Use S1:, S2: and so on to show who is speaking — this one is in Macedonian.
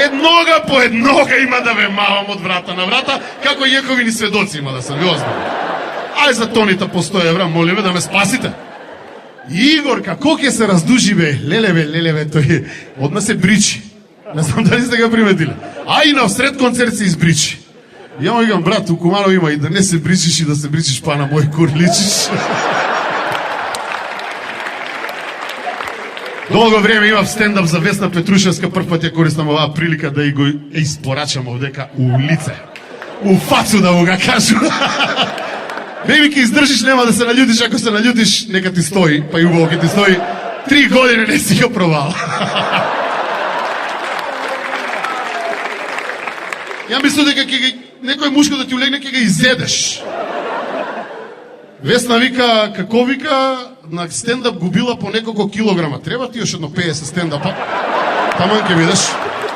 S1: Еднога по еднога има да ве мавам од врата на врата, како јековини сведоци има да се ви озбавам. Ај за тоните по 100 евра, молиме да ме спасите. Игор, како ќе се раздужи бе? Леле, тој одма се бричи. Не знам дали сте ga приметили. А и на всред концерт се избричи. Ја му игам, брат, у Куманово има и да не се бричиш и да се бричиш, па на мој кур личиш. Долго време имав стендап за Весна Петрушевска, прв пат ја користам оваа прилика да и го испорачам овдека у лице. У фацу да му га кажу. Беби, ке издржиш, нема да се наљутиш, ако се наљутиш, нека ти стои, па и убаво ке ти стои. 3 години не си го пробал. Ја мислам дека некој мушко да ти улегне, ке га изедеш. Весна вика, како вика, на стендап губила по неколку килограма. Треба ти još едно 50 стендапа. Таман ке видиш.